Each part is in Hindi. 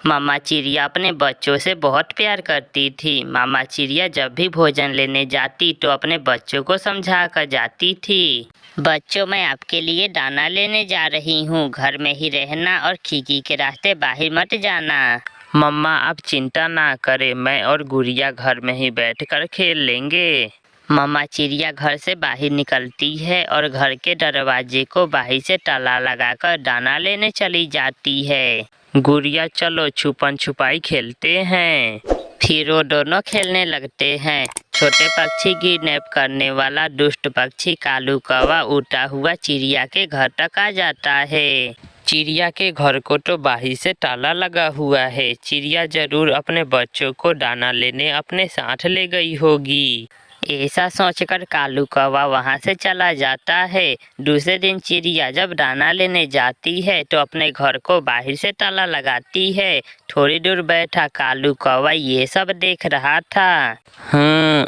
मामा चिड़िया अपने बच्चों से बहुत प्यार करती थी। मामा चिड़िया जब भी भोजन लेने जाती तो अपने बच्चों को समझा कर जाती थी। बच्चों, मैं आपके लिए दाना लेने जा रही हूँ। घर में ही रहना और खिड़की के रास्ते बाहर मत जाना। मम्मा, आप चिंता ना करें, मैं और गुड़िया घर में ही बैठकर खेल लेंगे। मामा चिड़िया घर से बाहर निकलती है और घर के दरवाजे को बाहर से ताला लगाकर दाना लेने चली जाती है। गुड़िया, चलो छुपन छुपाई खेलते हैं। फिर वो दोनों खेलने लगते हैं। छोटे पक्षी किडनैप करने वाला दुष्ट पक्षी कालू कौवा उड़ता हुआ चिड़िया के घर तक आ जाता है। चिड़िया के घर को तो बाहर से ताला लगा हुआ है। चिड़िया जरूर अपने बच्चों को दाना लेने अपने साथ ले गई होगी। ऐसा सोचकर कालू कौवा वहां से चला जाता है। दूसरे दिन चिड़िया जब दाना लेने जाती है तो अपने घर को बाहर से ताला लगाती है। थोड़ी दूर बैठा कालू कौवा ये सब देख रहा था।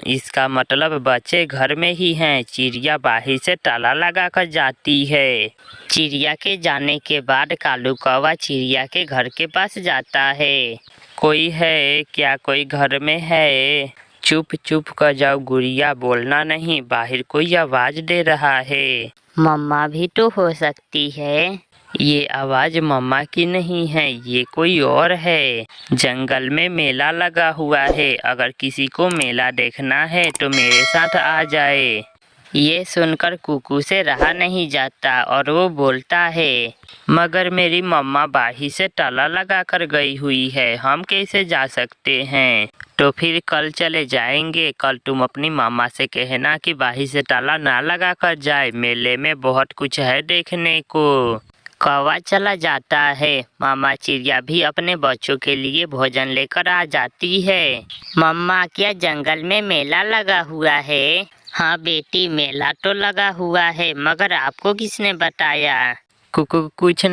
इसका मतलब बच्चे घर में ही हैं। चिड़िया बाहर से ताला लगाकर जाती है। चिड़िया के जाने के बाद कालू कौवा चिड़िया के घर के पास जाता है। कोई है क्या? कोई घर में है? चुप चुप कर जाओ गुड़िया, बोलना नहीं, बाहर कोई आवाज दे रहा है। मम्मा भी तो हो सकती है। ये आवाज मम्मा की नहीं है, ये कोई और है। जंगल में मेला लगा हुआ है, अगर किसी को मेला देखना है तो मेरे साथ आ जाए। ये सुनकर कुकू से रहा नहीं जाता और वो बोलता है, मगर मेरी मम्मा बाहर से ताला लगा कर गई हुई है, हम कैसे जा सकते हैं? तो फिर कल चले जाएंगे। कल तुम अपनी मामा से कहना कि बाहर से ताला ना लगा कर जाए, मेले में बहुत कुछ है देखने को। कौवा चला जाता है। मामा चिड़िया भी अपने बच्चों के लिए भोजन लेकर आ जाती है। मम्मा, क्या जंगल में मेला लगा हुआ है? हाँ बेटी, मेला तो लगा हुआ है, मगर आपको किसने बताया? कुछ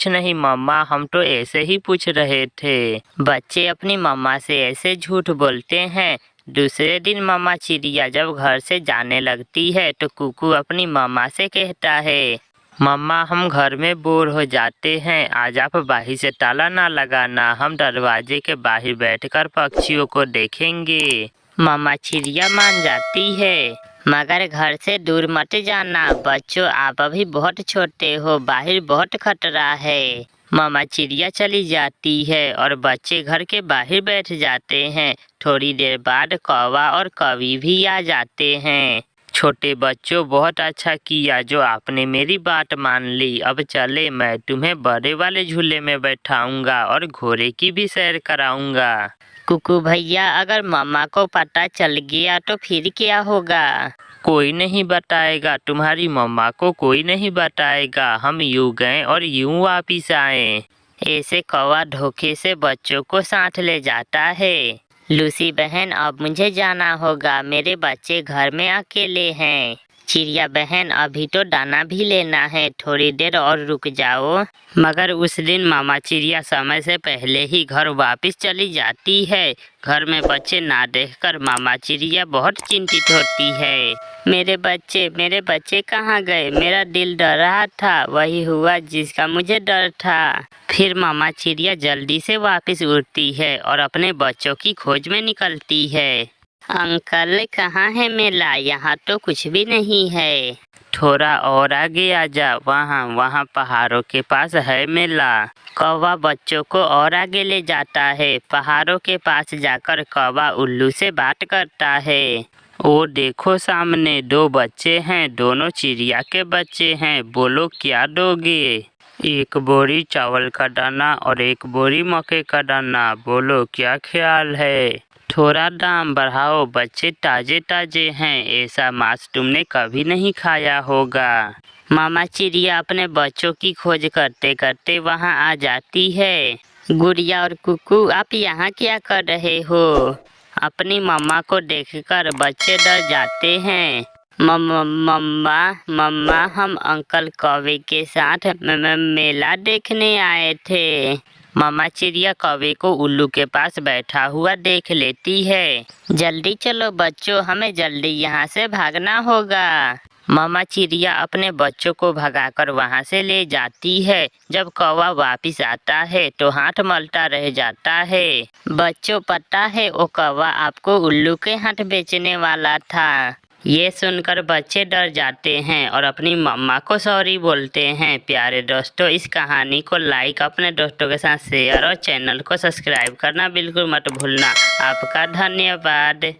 नहीं मम्मा, हम तो ऐसे ही पूछ रहे थे। बच्चे अपनी मम्मा से ऐसे झूठ बोलते हैं। दूसरे दिन मामा चिड़िया जब घर से जाने लगती है तो कुकू अपनी मम्मा से कहता है, मम्मा, हम घर में बोर हो जाते हैं, आज आप बाहर से ताला ना लगाना, हम दरवाजे के बाहर बैठकर पक्षियों को देखेंगे। मामा चिड़िया मान जाती है, मगर घर से दूर मत जाना। बच्चों, आप अभी बहुत छोटे हो, बाहर बहुत खतरा है। मामा चिड़िया चली जाती है और बच्चे घर के बाहर बैठ जाते हैं। थोड़ी देर बाद कौवा और कौवी भी आ जाते हैं। छोटे बच्चों, बहुत अच्छा किया जो आपने मेरी बात मान ली। अब चले, मैं तुम्हें बड़े वाले झूले में बैठाऊंगा और घोड़े की भी सैर कराऊंगा। कुकू भैया, अगर मामा को पता चल गया तो फिर क्या होगा? कोई नहीं बताएगा, तुम्हारी मम्मा को कोई नहीं बताएगा। हम यूं गए और यूं वापिस आए। ऐसे कौवा धोखे से बच्चों को साथ ले जाता है। लूसी बहन, अब मुझे जाना होगा, मेरे बच्चे घर में अकेले हैं। चिड़िया बहन, अभी तो दाना भी लेना है, थोड़ी देर और रुक जाओ। मगर उस दिन मामा चिड़िया समय से पहले ही घर वापस चली जाती है। घर में बच्चे ना देखकर मामा चिड़िया बहुत चिंतित होती है। मेरे बच्चे कहाँ गए? मेरा दिल डर रहा था, वही हुआ जिसका मुझे डर था। फिर मामा चिड़िया जल्दी से वापस उड़ती है और अपने बच्चों की खोज में निकलती है। अंकल, कहाँ है मेला? यहाँ तो कुछ भी नहीं है। थोड़ा और आगे आ जा, वहाँ पहाड़ों के पास है मेला। कौवा बच्चों को और आगे ले जाता है। पहाड़ों के पास जाकर कौवा उल्लू से बात करता है। ओ देखो, सामने दो बच्चे हैं, दोनों चिड़िया के बच्चे हैं, बोलो क्या दोगे? एक बोरी चावल का दाना और एक बोरी मक्के का दाना, बोलो क्या ख्याल है? थोड़ा दाम बढ़ाओ, बच्चे ताजे ताजे हैं, ऐसा मांस तुमने कभी नहीं खाया होगा। मामा चिड़िया अपने बच्चों की खोज करते करते वहां आ जाती है। गुड़िया और कुकू, आप यहाँ क्या कर रहे हो? अपनी मम्मा को देखकर बच्चे डर जाते हैं। मम्मा, हम अंकल कौवे के साथ मेला देखने आए थे। मामा चिड़िया कौवे को उल्लू के पास बैठा हुआ देख लेती है। जल्दी चलो बच्चों, हमें जल्दी यहाँ से भागना होगा। मामा चिड़िया अपने बच्चों को भगाकर वहाँ से ले जाती है। जब कौवा वापस आता है तो हाथ मलता रह जाता है। बच्चों, पता है वो कौवा आपको उल्लू के हाथ बेचने वाला था। ये सुनकर बच्चे डर जाते हैं और अपनी मम्मा को सॉरी बोलते हैं। प्यारे दोस्तों, इस कहानी को लाइक, अपने दोस्तों के साथ शेयर और चैनल को सब्सक्राइब करना बिल्कुल मत भूलना। आपका धन्यवाद।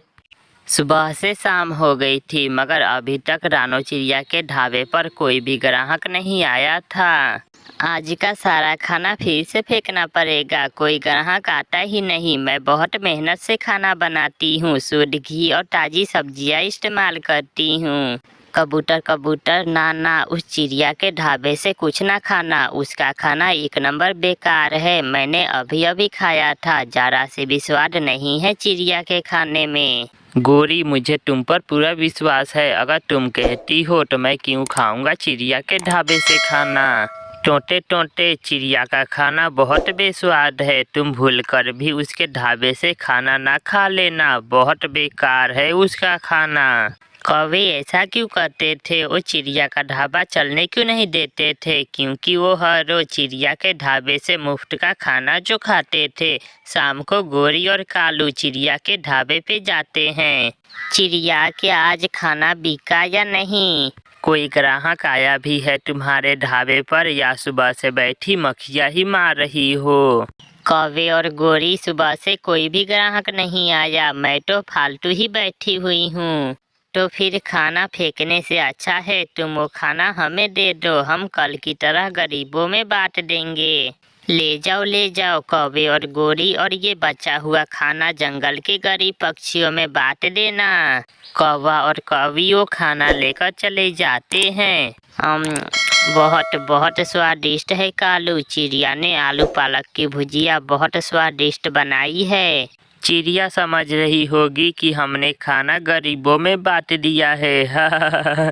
सुबह से शाम हो गई थी मगर अभी तक रानो चिड़िया के ढाबे पर कोई भी ग्राहक नहीं आया था। आज का सारा खाना फिर से फेंकना पड़ेगा, कोई ग्राहक आता ही नहीं। मैं बहुत मेहनत से खाना बनाती हूँ, शुद्ध घी और ताज़ी सब्जियाँ इस्तेमाल करती हूँ। कबूतर कबूतर, ना ना, उस चिड़िया के ढाबे से कुछ ना खाना, उसका खाना एक नंबर बेकार है। मैंने अभी अभी खाया था, जरा से भी स्वाद नहीं है चिड़िया के खाने में। गोरी, मुझे तुम पर पूरा विश्वास है, अगर तुम कहती हो तो मैं क्यों खाऊंगा चिड़िया के ढाबे से खाना। टोंटे टोंटे, चिड़िया का खाना बहुत बेस्वाद है, तुम भूलकर भी उसके ढाबे से खाना ना खा लेना, बहुत बेकार है उसका खाना। कौवे ऐसा क्यों करते थे? वो चिड़िया का ढाबा चलने क्यों नहीं देते थे? क्योंकि वो हर रोज चिड़िया के ढाबे से मुफ्त का खाना जो खाते थे। शाम को गोरी और कालू चिड़िया के ढाबे पे जाते हैं। चिड़िया, क्या आज खाना बिका या नहीं? कोई ग्राहक आया भी है तुम्हारे ढाबे पर या सुबह से बैठी मक्खियाँ ही मार रही हो? कौवे और गोरी, सुबह से कोई भी ग्राहक नहीं आया, मैं तो फालतू ही बैठी हुई हूँ। तो फिर खाना फेंकने से अच्छा है तुम वो खाना हमें दे दो, हम कल की तरह गरीबों में बांट देंगे। ले जाओ कौवे और गोरी, और ये बचा हुआ खाना जंगल के गरीब पक्षियों में बांट देना। कौवा और कौवी वो खाना लेकर चले जाते हैं। बहुत बहुत स्वादिष्ट है कालू, चिड़िया ने आलू पालक की भुजिया बहुत स्वादिष्ट बनाई है। चिड़िया समझ रही होगी कि हमने खाना गरीबों में बांट दिया है।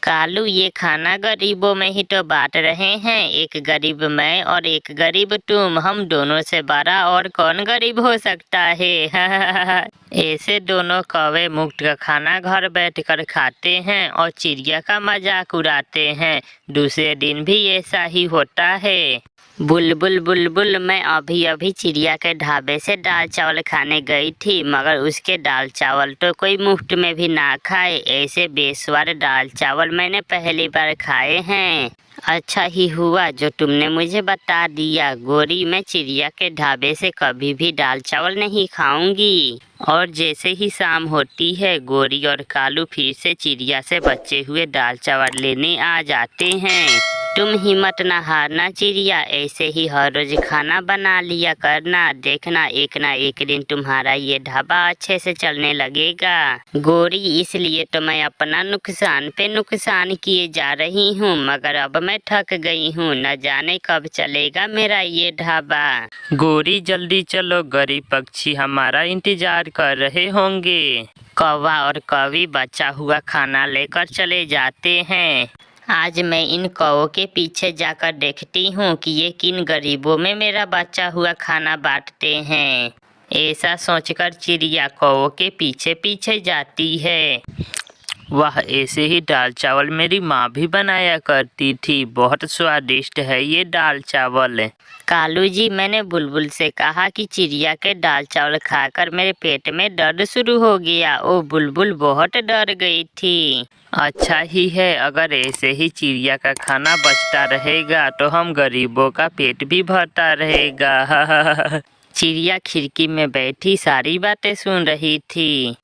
कालू, ये खाना गरीबों में ही तो बांट रहे हैं, एक गरीब मैं और एक गरीब तुम, हम दोनों से बड़ा और कौन गरीब हो सकता है। ऐसे दोनों कौवे मुफ्त का खाना घर बैठकर खाते हैं और चिड़िया का मजाक उड़ाते हैं। दूसरे दिन भी ऐसा ही होता है। बुलबुल बुलबुल, मैं अभी अभी चिड़िया के ढाबे से दाल चावल खाने गई थी मगर उसके दाल चावल तो कोई मुफ्त में भी ना खाए। ऐसे बेस्वाद दाल चावल मैंने पहली बार खाए हैं। अच्छा ही हुआ जो तुमने मुझे बता दिया गोरी, मैं चिड़िया के ढाबे से कभी भी दाल चावल नहीं खाऊंगी। और जैसे ही शाम होती है गोरी और कालू फिर से चिड़िया से बचे हुए दाल चावल लेने आ जाते हैं। तुम हिम्मत न हारना चिड़िया, ऐसे ही हर रोज खाना बना लिया करना, देखना एक ना एक दिन तुम्हारा ये ढाबा अच्छे से चलने लगेगा। गोरी, इसलिए तो मैं अपना नुकसान पे नुकसान किए जा रही हूँ मगर अब मैं थक गई हूँ, न जाने कब चलेगा मेरा ये ढाबा। गोरी, जल्दी चलो, गरीब पक्षी हमारा इंतजार कर रहे होंगे। कौवा और कौवी बचा हुआ खाना लेकर चले जाते हैं। आज मैं इन कौवों के पीछे जाकर देखती हूँ कि ये किन गरीबों में मेरा बचा हुआ खाना बांटते हैं। ऐसा सोचकर चिड़िया कौवों के पीछे पीछे जाती है। वाह, ऐसे ही दाल चावल मेरी माँ भी बनाया करती थी, बहुत स्वादिष्ट है ये दाल चावल। कालू जी, मैंने बुलबुल से कहा कि चिड़िया के दाल चावल खाकर मेरे पेट में दर्द शुरू हो गया। ओ बुलबुल बहुत डर गई थी। अच्छा ही है, अगर ऐसे ही चिड़िया का खाना बचता रहेगा तो हम गरीबों का पेट भी भरता रहेगा। चिड़िया खिड़की में बैठी सारी बातें सुन रही थी।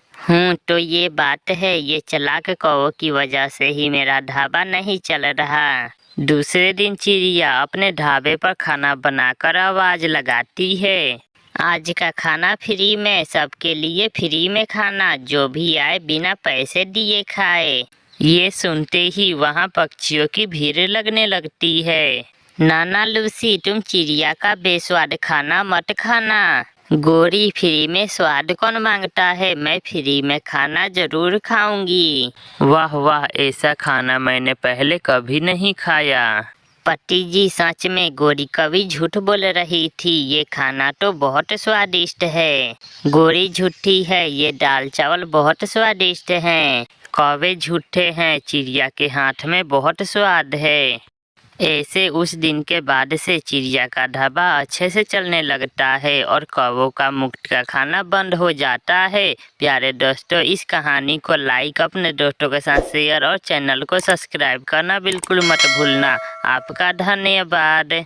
तो ये बात है, ये चालाक कौवों की वजह से ही मेरा ढाबा नहीं चल रहा। दूसरे दिन चिड़िया अपने ढाबे पर खाना बनाकर आवाज लगाती है। आज का खाना फ्री में, सबके लिए फ्री में खाना, जो भी आए बिना पैसे दिए खाए। ये सुनते ही वहाँ पक्षियों की भीड़ लगने लगती है। नाना लूसी, तुम चिड़िया का बेस्वाद खाना मत खाना। गोरी, फ्री में स्वाद कौन मांगता है, मैं फ्री में खाना जरूर खाऊंगी। वाह वाह, ऐसा खाना मैंने पहले कभी नहीं खाया। पति जी, सच में गोरी कभी झूठ बोल रही थी। ये खाना तो बहुत स्वादिष्ट है। गोरी झूठी है, ये दाल चावल बहुत स्वादिष्ट हैं। कौवे झूठे हैं, चिड़िया के हाथ में बहुत स्वाद है। ऐसे उस दिन के बाद से चिड़िया का ढाबा अच्छे से चलने लगता है और कौवों का मुफ्त का खाना बंद हो जाता है। प्यारे दोस्तों, इस कहानी को लाइक, अपने दोस्तों के साथ शेयर और चैनल को सब्सक्राइब करना बिल्कुल मत भूलना। आपका धन्यवाद।